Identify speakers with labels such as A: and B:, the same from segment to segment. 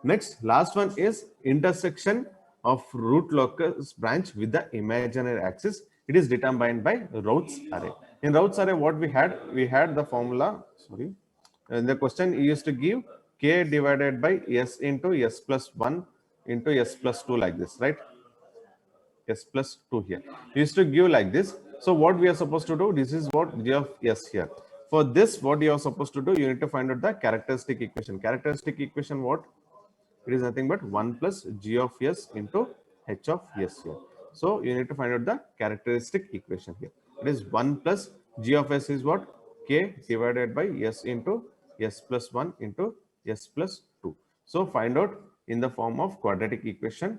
A: Next, last one is intersection of root locus branch with the imaginary axis. It is determined by Routh's array. In Routh's array, what we had the formula, sorry, and the question used to give k divided by s into s plus 1 into s plus 2 like this, right? S plus 2 here. We used to give like this. So what we are supposed to do, this is what g of s here. For this, what you are supposed to do, you need to find out the characteristic equation. Characteristic equation what? It is nothing but 1 plus g of s into h of s here. So you need to find out the characteristic equation here. It is 1 plus g of s is what? K divided by s into s plus 1 into s plus 2. So find out in the form of quadratic equation,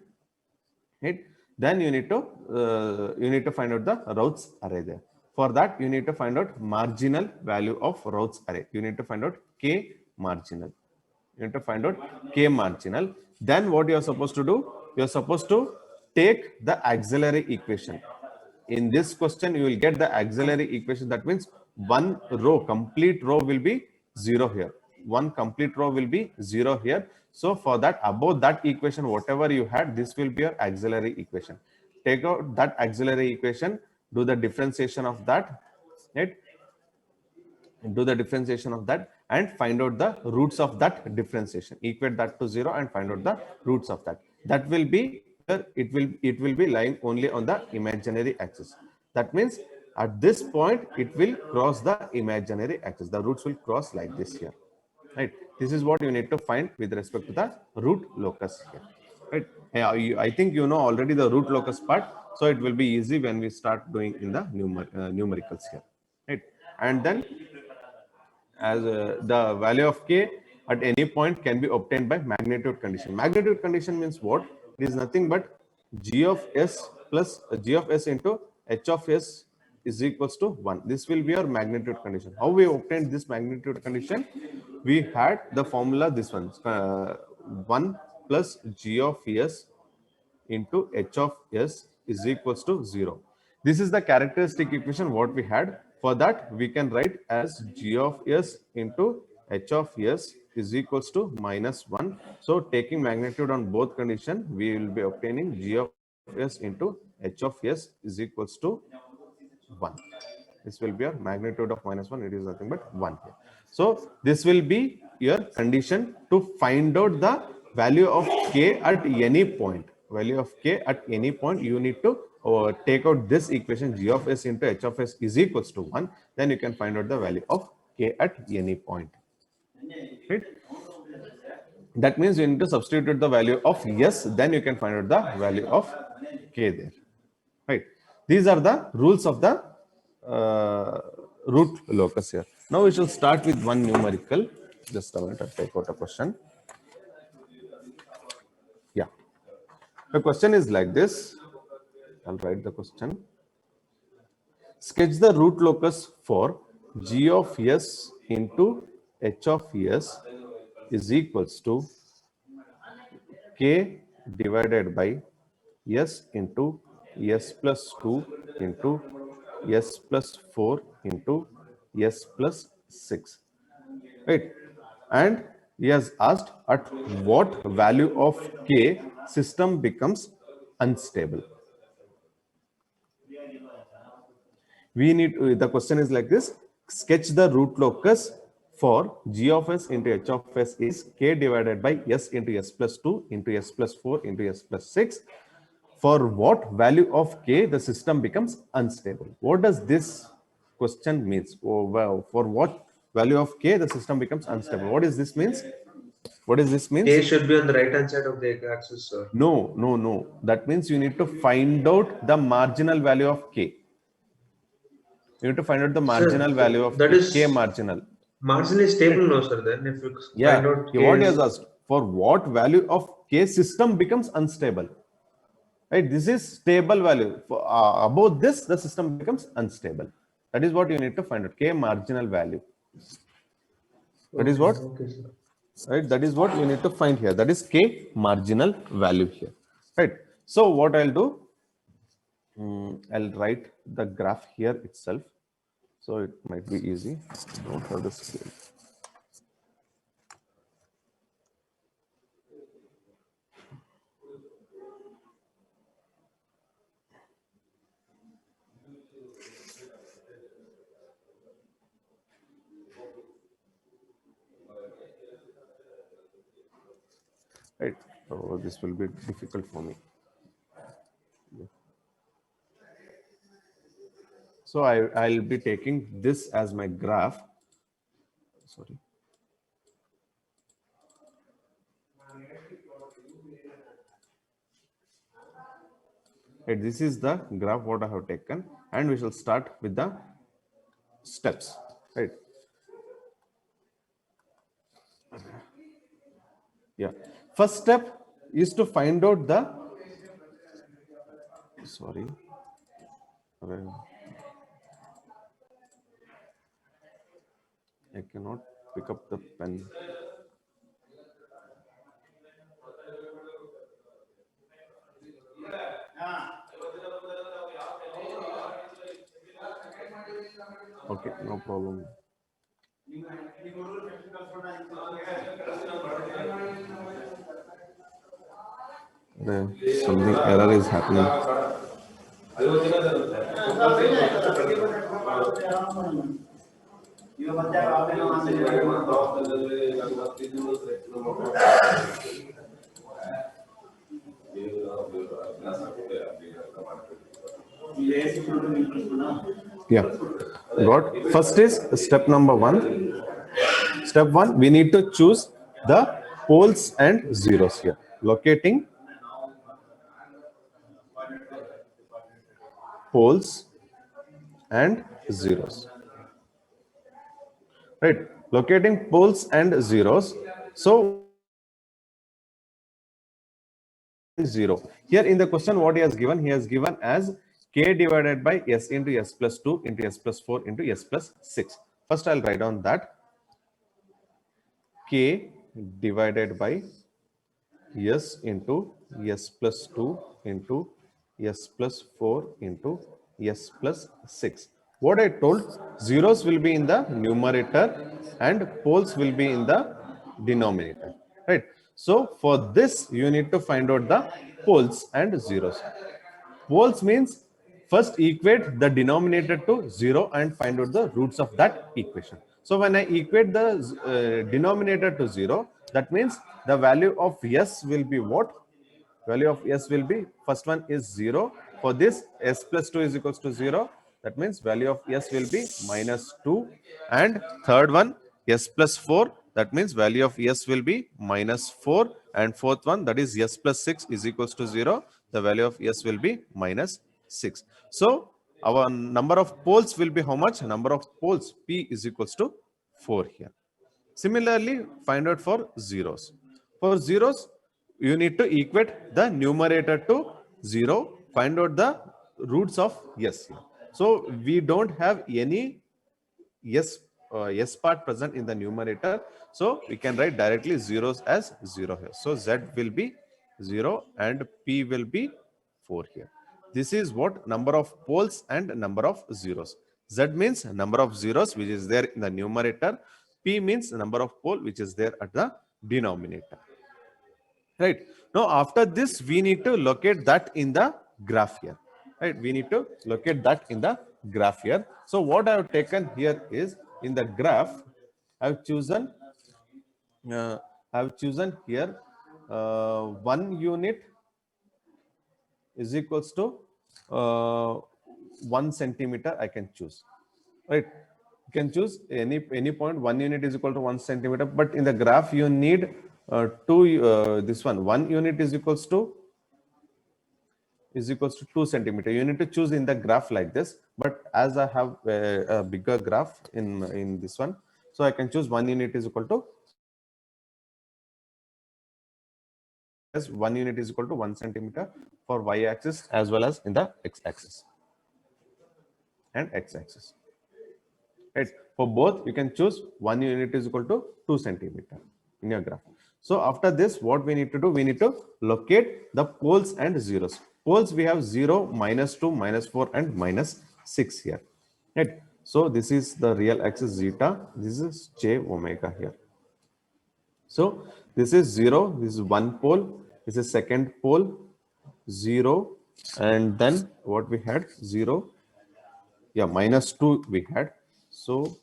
A: right? Then you need to find out the Routh's array there. For that, you need to find out marginal value of Routh's array. You need to find out k marginal. You need to find out k marginal. Then what you are supposed to do? You are supposed to take the auxiliary equation. In this question, you will get the auxiliary equation. That means one row, complete row will be 0 here. One complete row will be 0 here. So for that, above that equation, whatever you had, this will be your auxiliary equation. Take out that auxiliary equation, do the differentiation of that, right? Do the differentiation of that and find out the roots of that differentiation. Equate that to 0 and find out the roots of that. That will be it will be lying only on the imaginary axis. That means at this point it will cross the imaginary axis. The roots will cross like this here, right? This is what you need to find with respect to the root locus here, right? I think you know already the root locus part, so it will be easy when we start doing in the numericals here, right? And then as the value of k at any point can be obtained by magnitude condition. Magnitude condition means what? It is nothing but g of s plus g of s into h of s is equals to 1. This will be our magnitude condition. How we obtained this magnitude condition? We had the formula, this one, 1 plus g of s into h of s is equals to 0. This is the characteristic equation what we had. For that, we can write as g of s into h of s is equals to -1. So taking magnitude on both condition, we will be obtaining g of s into h of s is equals to 1. This will be your magnitude of -1. It is nothing but 1 here. So this will be your condition to find out the value of k at any point. Value of k at any point, you need to take out this equation g of s into h of s is equals to 1. Then you can find out the value of k at any point. Right? That means you need to substitute the value of s, then you can find out the value of k there. Right? These are the rules of the root locus here. Now we shall start with one numerical. Just a minute, I'll take out a question. Yeah. The question is like this. I'll write the question. Sketch the root locus for g of s into h of s is equals to k divided by s into s plus 2 into s plus 4 into s plus 6, right? And he has asked at what value of k system becomes unstable. We need the question is like this: sketch the root locus for g of s into h of s is k divided by s into s plus 2 into s plus 4 into s plus 6. For what value of k the system becomes unstable? What does this question means? Oh, well, for what value of k the system becomes unstable? What does this means? What does this mean?
B: A should be on the right hand side of the axis, sir.
A: No, no, no. That means you need to find out the marginal value of k. You need to find out the marginal value of
B: that
A: k.
B: is
A: K marginal.
B: marginally stable, no, sir. Then if you
A: Yeah.
B: find out
A: What
B: k
A: he has asked, for what value of k system becomes unstable? Right, this is stable value. For, above this, the system becomes unstable. That is what you need to find out. K marginal value. That is what?
B: Okay, sir.
A: Right, that is what you need to find here. That is k marginal value here. Right. So what I'll do, I'll write the graph here itself. So it might be easy. Don't have the scale. right? So this will be difficult for me. So I'll be taking this as my graph. Sorry. Right, this is the graph what I have taken, and we shall start with the steps. Right. Yeah. First step is to find out the. Sorry. I cannot pick up the pen. Okay, no problem. Something error is happening. Yeah. Got. First is step number one. Step one, we need to choose the poles and zeros here. Locating poles and zeros. Right. Locating poles and zeros. So 0. Here in the question, what he has given as k divided by s into s plus 2 into s plus 4 into s plus 6. First, I'll write down that k divided by s into s plus 2 into s plus 4 into s plus 6. What I told, zeros will be in the numerator and poles will be in the denominator, right? So for this, you need to find out the poles and zeros. Poles means first equate the denominator to 0 and find out the roots of that equation. So when I equate the denominator to 0, that means the value of s will be what? Value of s will be, first one is 0. For this, s plus 2 is equals to 0. That means value of s will be minus 2. And third one, s plus 4. That means value of s will be minus 4. And fourth one, that is s plus 6 is equals to 0. The value of s will be minus 6. So our number of poles will be how much? Number of poles, p is equals to 4 here. Similarly, find out for zeros. For zeros, you need to equate the numerator to 0. Find out the roots of s here. So we don't have any s part present in the numerator. So we can write directly zeros as 0 here. So z will be 0 and p will be 4 here. This is what number of poles and number of zeros. Z means number of zeros which is there in the numerator. P means number of pole which is there at the denominator. Right. Now after this, we need to locate that in the graph here. Right. We need to locate that in the graph here. So what I have taken here is in the graph, I've chosen here 1 unit is equals to 1 centimeter. I can choose, right? You can choose any point. 1 unit is equal to 1 centimeter, but in the graph you need this one. 1 unit is equals to 2 centimeter. You need to choose in the graph like this, but as I have a bigger graph in this one, so I can choose 1 unit is equal to as 1 unit is equal to 1 centimeter for y-axis as well as in the x-axis and x-axis. Right. For both, you can choose 1 unit is equal to 2 centimeter in your graph. So after this, what we need to do, we need to locate the poles and zeros. Poles we have 0, minus 2, minus 4 and minus 6 here. Right. So this is the real axis zeta. This is j omega here. So this is 0, this is one pole, this is second pole, 0, and then what we had 0, yeah, minus 2 we had. So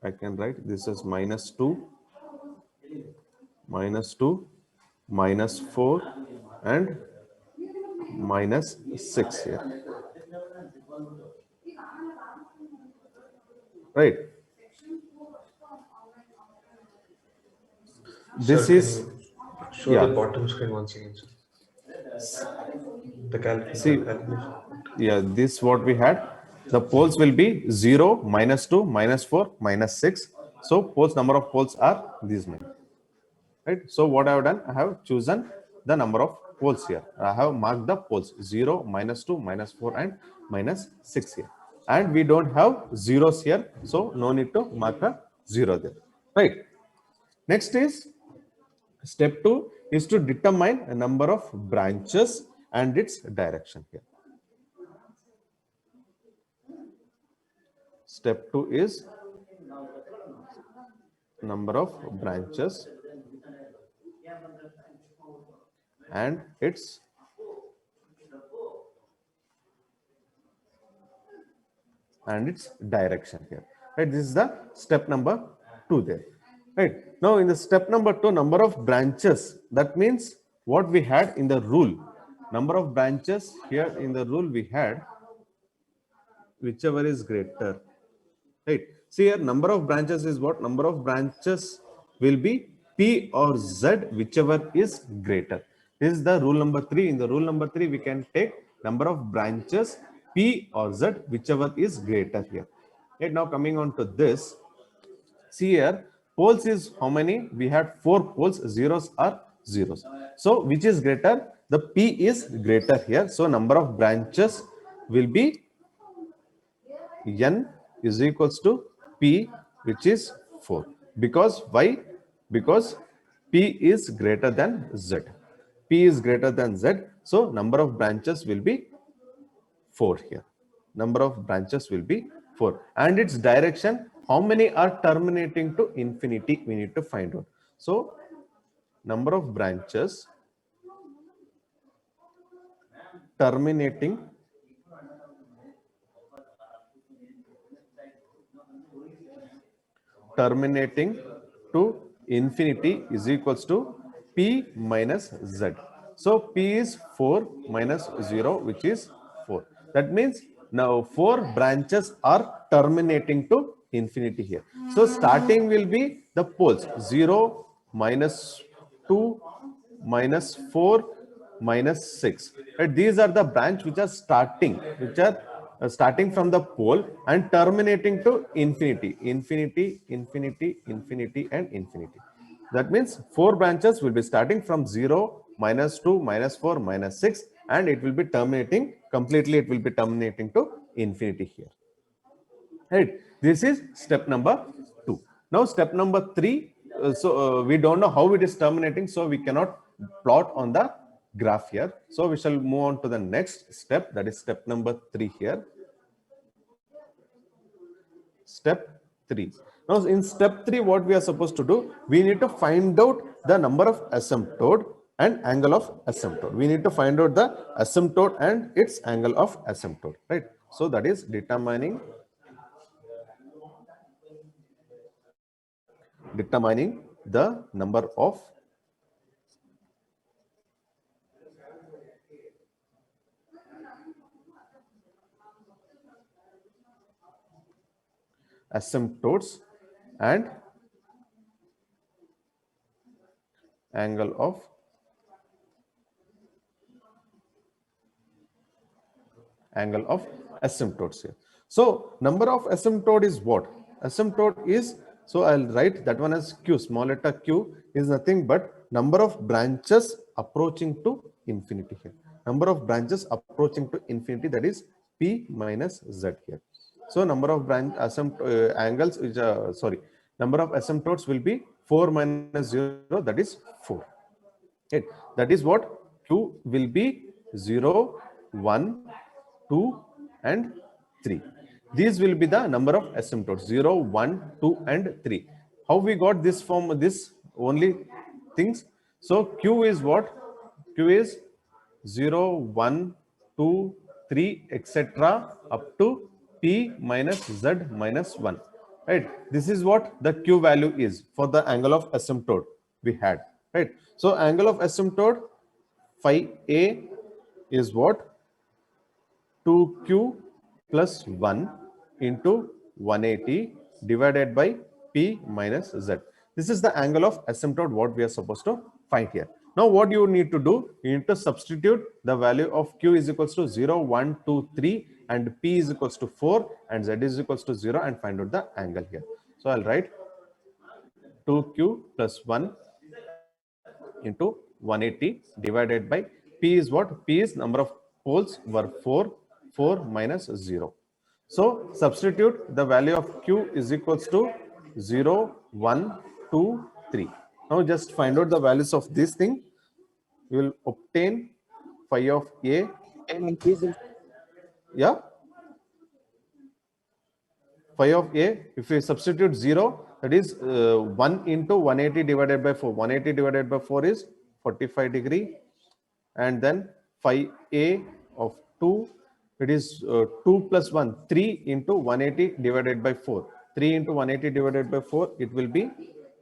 A: I can write this as minus 2, minus 4 and minus 6 here, right?
B: Sir,
A: This
B: can
A: is,
B: you show the
A: yeah,
B: bottom screen once again, sir? The
A: see,
B: calculation.
A: yeah, this what we had. The poles will be 0, minus 2, minus 4, minus 6. So poles, number of poles are these many, right? So what I have done, I have chosen the number of poles here. I have marked the poles 0, minus 2, minus 4 and minus 6 here. And we don't have zeros here, so no need to mark a 0 there, right? Next is step 2 is to determine a number of branches and its direction here. Step 2 is number of branches and its direction here, right? This is the step number 2 there, right? Now in the step number 2, number of branches, that means what we had in the rule, number of branches here in the rule we had whichever is greater, right? See here, number of branches is what? Number of branches will be P or Z, whichever is greater. This is the rule number 3. In the rule number 3, we can take number of branches P or Z, whichever is greater here. Right, now coming on to this, see here, poles is how many? We had 4 poles, zeros are zeros. So which is greater? The P is greater here. So number of branches will be n is equals to P, which is 4. Because why? Because P is greater than Z. P is greater than Z. So number of branches will be 4 here. Number of branches will be 4. And its direction, how many are terminating to infinity? We need to find out. So number of branches terminating to infinity is equals to P minus Z. So P is 4 minus 0, which is 4. That means now 4 branches are terminating to infinity here. So starting will be the poles 0, minus 2, minus 4, minus 6. Right? These are the branch which are starting, starting from the pole and terminating to infinity, infinity, infinity, infinity, and infinity. That means 4 branches will be starting from 0, minus 2, minus 4, minus 6, and it will be terminating completely. It will be terminating to infinity here. Right. This is step number 2. Now step number 3. We don't know how it is terminating, so we cannot plot on the graph here. So we shall move on to the next step, that is step number 3 here. Step 3. Now in step 3, what we are supposed to do, we need to find out the number of asymptote and angle of asymptote. We need to find out the asymptote and its angle of asymptote, right? So that is determining the number of asymptotes and angle of asymptotes here. So number of asymptote is what? Asymptote is, so I'll write that one as Q. Small letter Q is nothing but number of branches approaching to infinity here. Number of branches approaching to infinity, that is P minus Z here. So number of angles is number of asymptotes will be 4 minus 0, that is 4. Okay. That is what Q will be 0, 1, 2, and 3. These will be the number of asymptotes 0, 1, 2, and 3. How we got this from this only things? So Q is what? Q is 0, 1, 2, 3, etc. up to P minus Z minus 1. Right? This is what the Q value is for the angle of asymptote we had. right? So angle of asymptote phi A is what? 2q plus 1 into 180 divided by p minus z. This is the angle of asymptote what we are supposed to find here. Now what you need to do, you need to substitute the value of q is equals to 0, 1, 2, 3 and p is equals to 4 and z is equals to 0 and find out the angle here. So I'll write 2q plus 1 into 180 divided by p is what? P is number of poles were 4, 4 minus 0. So substitute the value of q is equals to 0, 1, 2, 3. Now just find out the values of this thing. You will obtain phi of A. Yeah, phi of A, if we substitute 0, that is 1 into 180 divided by 4. 180 divided by 4 is 45 degree. And then phi A of 2, it is 2 plus 1, 3 into 180 divided by 4. 3 into 180 divided by 4, it will be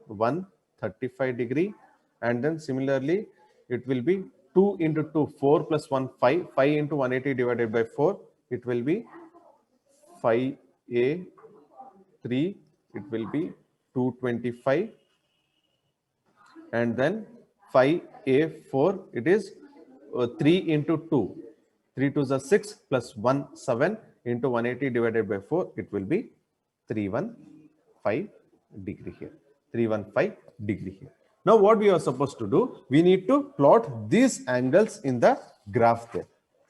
A: 135 degree. And then similarly, it will be 2 into 2, 4 plus 1, 5. 5 into 180 divided by 4, it will be phi A 3, it will be 225. And then phi A4, it is 3 into 2. 3 to the 6 plus 1, 7 into 180 divided by 4, it will be 315 degree here. 315 degree here. Now what we are supposed to do, we need to plot these angles in the graph there.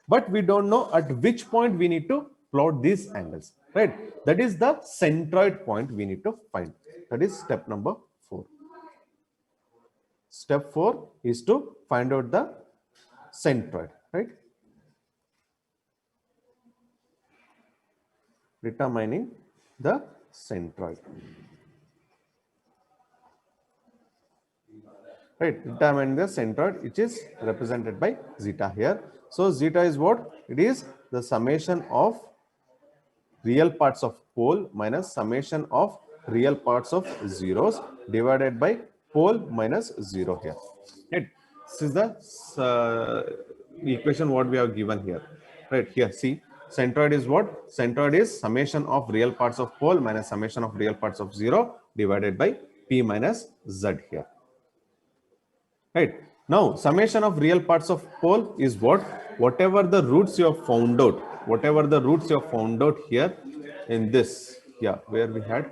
A: But we don't know at which point we need to plot these angles, right? That is the centroid point we need to find. That is step number 4. Step 4 is to find out the centroid, right? Determining the centroid. Right, determining the centroid, which is represented by zeta here. So zeta is what? It is the summation of real parts of pole minus summation of real parts of zeros divided by pole minus 0 here. Right. This is the equation what we have given here. Right here, see, centroid is what? Centroid is summation of real parts of pole minus summation of real parts of 0 divided by p minus z here. Right. Now, summation of real parts of pole is what? Whatever the roots you have found out, whatever the roots you have found out here in this, yeah, where we had,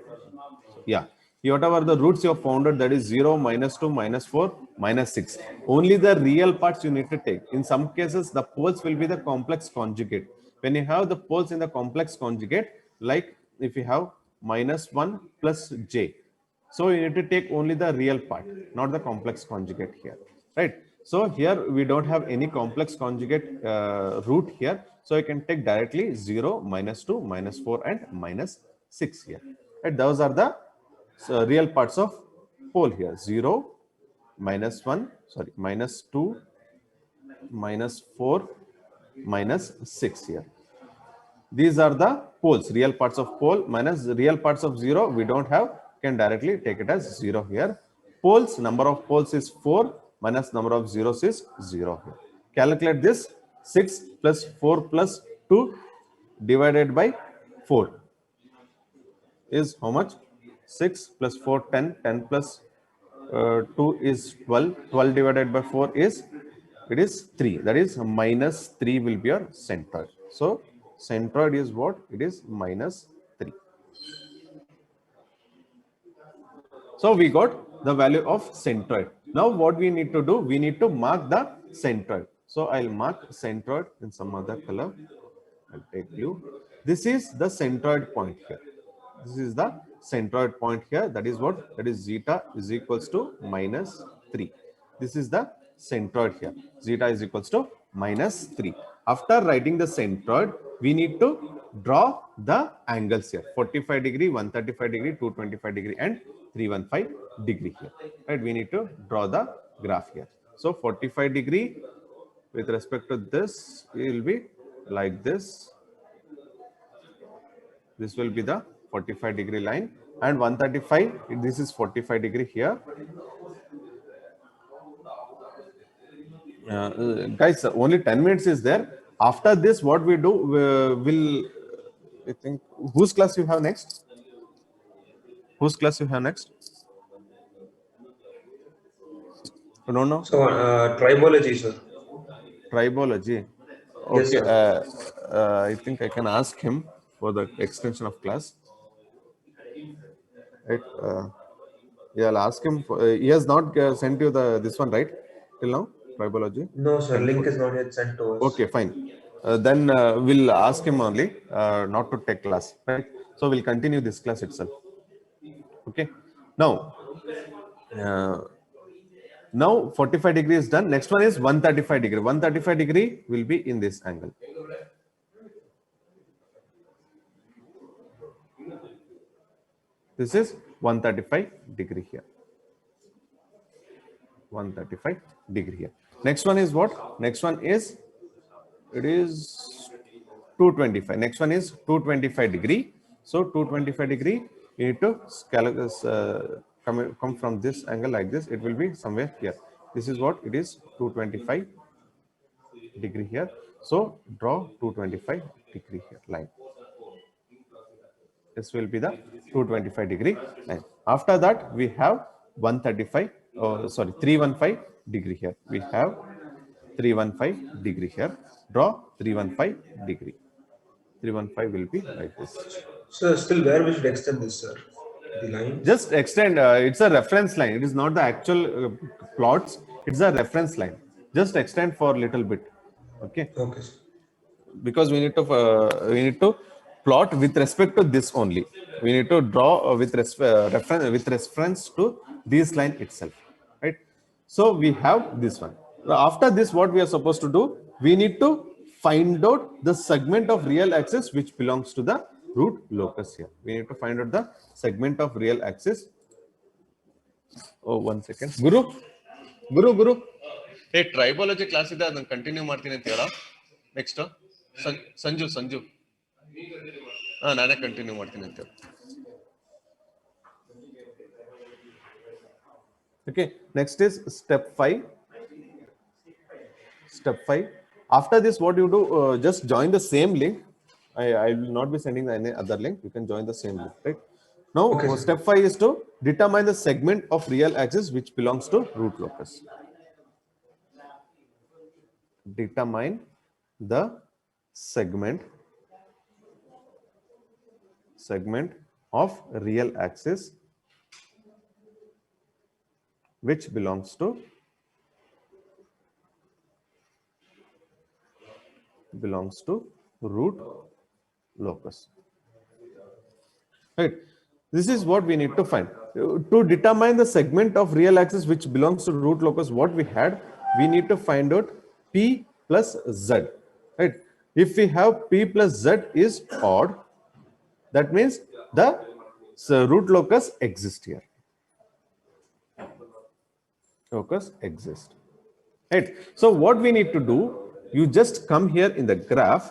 A: yeah, whatever the roots you have found out, that is 0, minus 2, minus 4, minus 6. Only the real parts you need to take. In some cases, the poles will be the complex conjugate. When you have the poles in the complex conjugate, like if you have minus 1 plus j, so you need to take only the real part, not the complex conjugate here, right? So here we don't have any complex conjugate root here. So you can take directly 0, minus 2, minus 4 and minus 6 here. Right? Those are the real parts of pole here. 0, minus 1, sorry, minus 2, minus 4, minus 6 here. These are the poles, real parts of pole minus real parts of 0 we don't have, can directly take it as 0 here. Poles, number of poles is 4 minus number of zeros is 0 here. Calculate this. 6 plus 4 plus 2 divided by 4 is how much? 6 plus 4, 10, 10 plus 2 is 12, 12 divided by 4 is, it is 3, that is minus 3 will be your centroid. So centroid is what? It is minus 3. So we got the value of centroid. Now what we need to do, we need to mark the centroid. So I'll mark centroid in some other color. I'll take blue. This is the centroid point here. This is the centroid point here. That is what? That is zeta is equals to minus 3. This is the centroid here. Zeta is equals to minus 3. After writing the centroid, we need to draw the angles here. 45 degree, 135 degree, 225 degree and 315 degree here. Right? We need to draw the graph here. So 45 degree with respect to this, it will be like this. This will be the 45 degree line and 135, this is 45 degree here. Guys, only 10 minutes is there. After this, what we do, will, I think, whose class you have next? Whose class you have next? I don't know.
B: So, tribology, sir.
A: Tribology.
B: Yes,
A: Okay,
B: sir.
A: I think I can ask him for the extension of class. Right? Yeah, I'll ask him. He has not sent you the this one, right? Till now, tribology.
B: No, sir. Link
A: 10:40.
B: is not yet sent to us.
A: Okay, fine. Then we'll ask him only not to take class, right? So we'll continue this class itself. Okay. Now, uh, now 45 degree is done. Next one is 135 degree. 135 degree will be in this angle. This is 135 degree here. 135 degree here. Next one is what? Next one is, it is 225. Next one is 225 degree. So 225 degree, you need to come from this angle like this. It will be somewhere here. This is what it is, 225 degree here. So draw 225 degree here line. This will be the 225 degree line. After that, we have 135, oh, sorry, 315 degree here. We have 315 degree here. Draw 315 degree. 315 will be like this.
B: So, still where we should extend this, sir? The line?
A: Just extend, it's a reference line. It is not the actual plots. It's a reference line. Just extend for a little bit. Okay.
B: Okay, sir.
A: Because we need to plot with respect to this only. We need to draw with reference to this line itself, right? So we have this one. After this, what we are supposed to do, we need to find out the segment of real axis which belongs to the root locus here. We need to find out the segment of real axis. Oh, 1 second. Guru. Hey, tribology class ಇದೆ ಅದನ್ನ continue ಮಾಡ್ತೀನಿ ಅಂತ ಹೇಳ. Next Sanju ನಾನೇ continue ಮಾಡ್ತೀನಿ ಅಂತ. Okay, next is step 5. After this, what you do, just join the same link. I will not be sending any other link. You can join the same link, right? Now,
B: Okay, sir.
A: step 5 is to determine the segment of real axis which belongs to root locus. Determine the segment of real axis which belongs to root locus, right? This is what we need to find. To determine the segment of real axis which belongs to root locus, what we had, we need to find out P plus Z, right? If we have P plus Z is odd, that means the root locus exists here. Locus exists, right? So what we need to do, you just come here in the graph,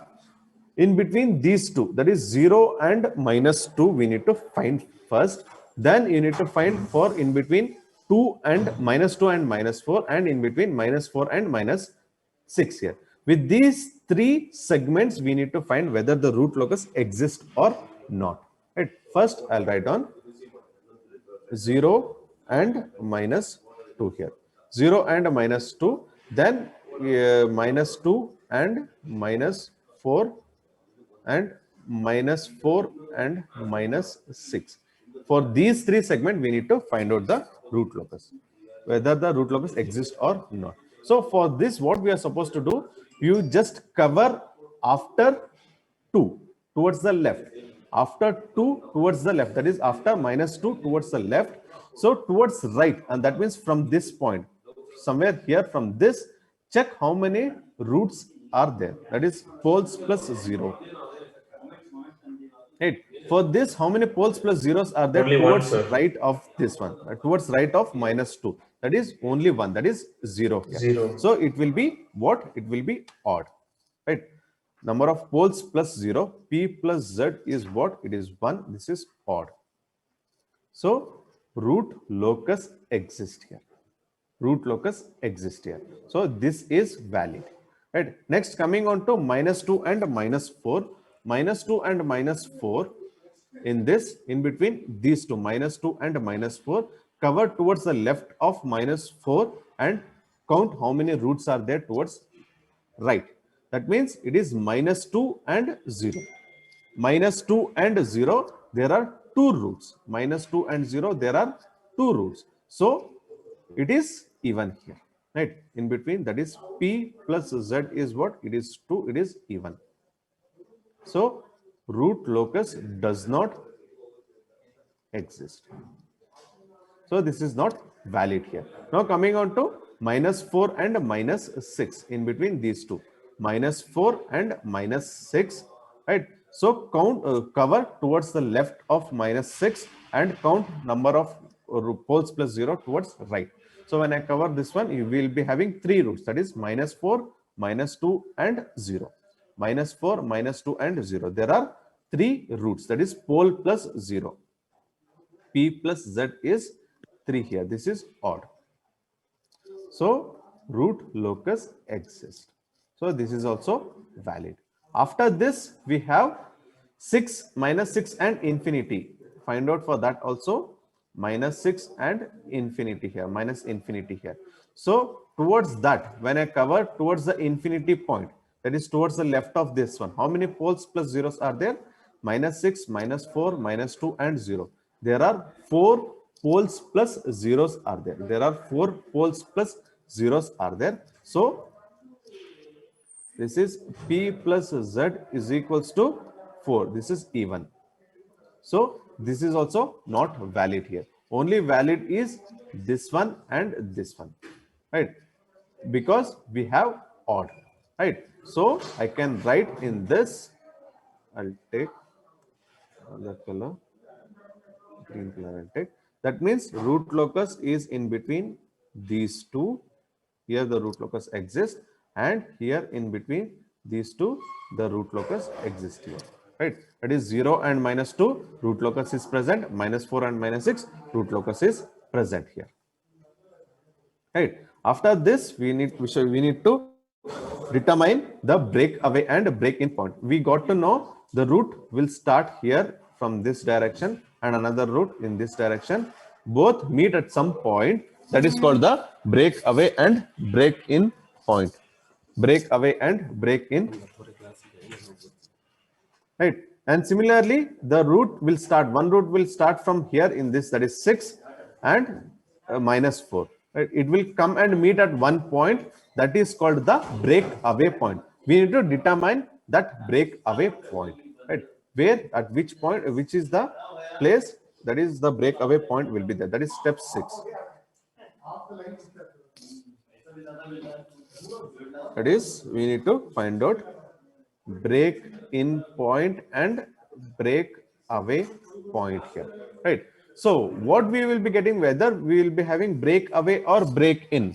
A: in between these two, that is 0 and -2, we need to find first. Then you need to find for in between 2 and -2 and -4, and in between -4 and -6 here. With these three segments, we need to find whether the root locus exists or not, right? First, I'll write down 0 and -2 here. 0 and -2, then -2 and -4 and -4 and -6. For these three segments, we need to find out the root locus, whether the root locus exists or not. So for this, what we are supposed to do, you just cover after 2 towards the left. After 2 towards the left, that is after -2 towards the left. So towards right, and that means from this point, somewhere here from this, check how many roots are there. That is poles plus 0. Right. For this, how many poles plus zeros are there?
B: Only one,
A: towards
B: sir.
A: right of this one? Towards right of -2. That is only one. That is 0 here.
B: 0.
A: So it will be what? It will be odd. Right. Number of poles plus 0. P plus Z is what? It is 1. This is odd. So root locus exists here. root locus exists here. So this is valid. Right. Next, coming on to -2 and -4. -2 and -4 in this, in between these two, -2 and -4, cover towards the left of -4 and count how many roots are there towards right. That means it is -2 and 0. -2 and 0, there are two roots. -2 and 0, there are two roots. So it is even here, right? In between, that is P plus Z is what? It is 2, it is even. So root locus does not exist. So this is not valid here. Now coming on to -4 and -6 in between these two. -4 and -6, right? So count cover towards the left of -6 and count number of poles plus 0 towards right. So when I cover this one, you will be having three roots, that is -4, -2 and 0. -4, -2 and 0. There are three roots, that is pole plus 0. P plus Z is 3 here. This is odd. So root locus exists. So this is also valid. After this, we have 6, -6 and infinity. Find out for that also. -6 and infinity here, minus infinity here. So towards that, when I cover towards the infinity point, that is towards the left of this one, how many poles plus zeros are there? -6, -4, -2 and 0. There are 4 poles plus zeros are there. There are 4 poles plus zeros are there. So this is P plus Z is equals to 4. This is even. So this is also not valid here. Only valid is this one and this one, right? Because we have odd, right? So I can write in this. I'll take that color, green color. I'll take. That means root locus is in between these two. Here the root locus exists, and here in between these two, the root locus exists here. Right, that is 0 and -2, root locus is present. -4 and -6, root locus is present here. Right. After this, we need to determine the breakaway and break-in point. We got to know the root will start here from this direction and another root in this direction. Both meet at some point. That is called the breakaway and break-in point. Breakaway and break-in. Right. And similarly, the root will start, one root will start from here in this, that is 6 and -4. Right. It will come and meet at one point, that is called the breakaway point. We need to determine that breakaway point. Right. Where, at which point, which is the place, that is the breakaway point will be there. That is step 6. That is, we need to find out break in point and break away point here, right? So what we will be getting, whether we will be having break away or break in.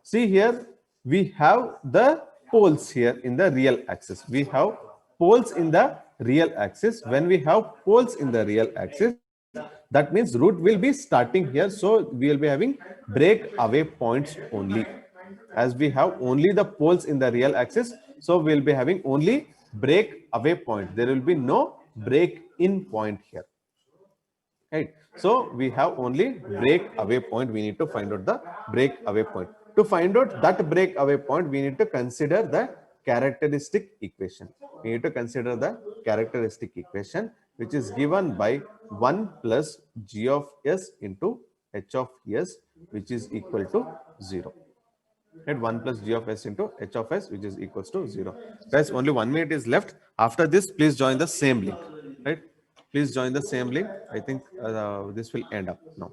A: See here, we have the poles here in the real axis. We have poles in the real axis. When we have poles in the real axis, that means root will be starting here. So we will be having break away points only. As we have only the poles in the real axis, so we will be having only break away point. There will be no break in point here. Right. So we have only break away point. We need to find out the break away point. To find out that break away point, we need to consider the characteristic equation. We need to consider the characteristic equation, which is given by 1 plus g of s into h of s, which is equal to 0. Right, 1 plus g of s into h of s, which is equals to 0. Guys, only 1 minute is left. After this, please join the same link. Right, please join the same link. I think this will end up now.